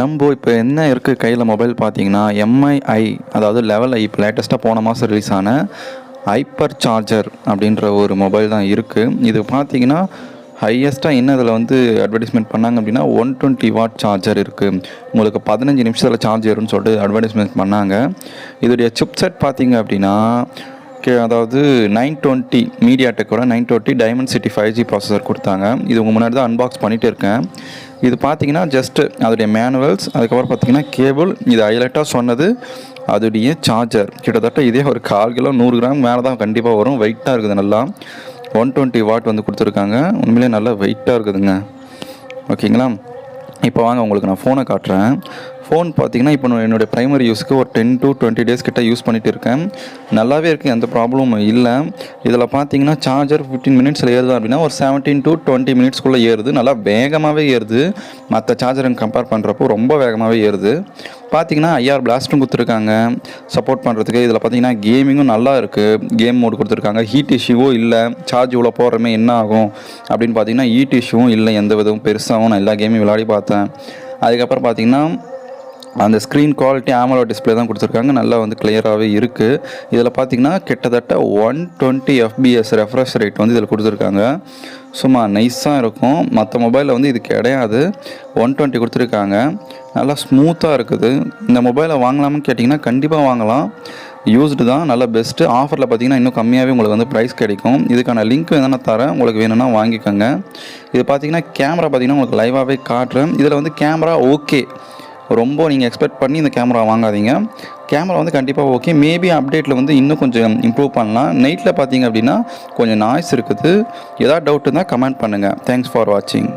நம்ம இப்போ என்ன இருக்குது கையில் மொபைல் பார்த்தீங்கன்னா எம்ஐஐ, அதாவது லெவல் ஐ, இப்போ லேட்டஸ்ட்டாக போன மாதம் ரிலீஸ் ஆன ஹைப்பர் சார்ஜர் அப்படின்ற ஒரு மொபைல் தான் இருக்குது. இது பார்த்தீங்கன்னா ஹையஸ்ட்டாக என்ன இதில் வந்து அட்வர்டைஸ்மெண்ட் பண்ணாங்க அப்படின்னா 120 வாட் சார்ஜர் இருக்குது, உங்களுக்கு 15 நிமிஷத்தில் சார்ஜ் ஏறும்னு சொல்லிட்டு அட்வர்டைஸ்மெண்ட் பண்ணாங்க. இதோடைய சிப் செட் பார்த்தீங்க அப்படின்னா அதாவது 920 மீடியாடெக்கோட 920 டைமென்சிட்டி 5G ப்ராசஸர் கொடுத்தாங்க. இது உங்கள் முன்னாடி தான் அன்பாக்ஸ் பண்ணிகிட்டு இருக்கேன். இது பார்த்தீங்கன்னா ஜஸ்ட்டு அதோடைய மேனுவல்ஸ், அதுக்கப்புறம் பார்த்தீங்கன்னா கேபிள், இது ஹைலைட்டாக சொன்னது அதோடைய சார்ஜர். கிட்டத்தட்ட இதே ஒரு 1/4 கிலோ 100 கிராம் மேலே தான் கண்டிப்பாக வரும். வெயிட்டாக இருக்குது, நல்லா 120 வாட் வந்து கொடுத்துருக்காங்க. உண்மையிலே நல்லா வெயிட்டாக இருக்குதுங்க. ஓகேங்களா, இப்போ வாங்க உங்களுக்கு நான் ஃபோனை காட்டுறேன். ஃபோன் பார்த்தீங்கன்னா இப்போ என்னுடைய ப்ரைமரி யூஸுக்கு ஒரு 10 to 20 டேஸ் கிட்ட யூஸ் பண்ணிகிட்டு இருக்கேன். நல்லாவே இருக்குது, எந்த ப்ராப்ளமும் இல்லை. இதில் பார்த்தீங்கன்னா சார்ஜர் 15 மினிட்ஸில் ஏறுது அப்படின்னா ஒரு 17 to 20 மினிட்ஸ்க்குள்ளே ஏறுது. நல்லா வேகமாகவே ஏறுது. மற்ற சார்ஜரை கம்பேர் பண்ணுறப்போ ரொம்ப வேகமாகவே ஏறுது. பார்த்தீங்கன்னா ஐஆர் பிளாஸ்ட்டும் கொடுத்துருக்காங்க சப்போர்ட் பண்ணுறதுக்கு. இதில் பார்த்தீங்கன்னா கேமிங்கும் நல்லா இருக்குது, கேம் மோடு கொடுத்துருக்காங்க. ஹீட் இஷ்யூவும் இல்லை. சார்ஜ் இவ்வளோ போடுறமே என்ன ஆகும் அப்படின்னு பார்த்தீங்கன்னா ஹீட் இஷ்யூவும் இல்லை எந்த விதமும் பெருசாகவும். நான் எல்லா கேமையும் விளையாடி பார்த்தேன். அதுக்கப்புறம் பார்த்தீங்கன்னா அந்த ஸ்க்ரீன் குவாலிட்டி AMOLED டிஸ்பிளே தான் கொடுத்துருக்காங்க, நல்லா வந்து கிளியராகவே இருக்குது. இதில் பார்த்திங்கன்னா கிட்டத்தட்ட 120 FPS ரெஃப்ரெஷ் ரேட் வந்து இதில் கொடுத்துருக்காங்க. சும்மா நைஸாக இருக்கும். மற்ற மொபைலில் வந்து இது கிடையாது. 120 கொடுத்துருக்காங்க, நல்லா ஸ்மூத்தாக இருக்குது. இந்த மொபைலை வாங்கலாம்னு கேட்டிங்கன்னா கண்டிப்பாக வாங்கலாம். யூஸ்டு தான், நல்லா பெஸ்ட்டு. ஆஃபரில் பார்த்திங்கன்னா இன்னும் கம்மியாகவே உங்களுக்கு வந்து ப்ரைஸ் கிடைக்கும். இதுக்கான லிங்க் எதனா தரேன், உங்களுக்கு வேணும்னா வாங்கிக்கோங்க. இது பார்த்திங்கன்னா கேமரா பார்த்திங்கன்னா உங்களுக்கு லைவாகவே காட்டுறேன். இதில் வந்து கேமரா ஓகே, ரொம்ப நீங்கள் எக்ஸ்பெக்ட் பண்ணி இந்த கேமரா வாங்காதீங்க. கேமரா வந்து கண்டிப்பாக ஓகே. மேபி அப்டேட்டில் வந்து இன்னும் கொஞ்சம் இம்ப்ரூவ் பண்ணலாம். நைட்டில் பார்த்தீங்க அப்படின்னா கொஞ்சம் நாய்ஸ் இருக்குது. ஏதாவது டவுட் இருந்தால் கமெண்ட் பண்ணுங்கள். தேங்க்ஸ் ஃபார் வாட்சிங்.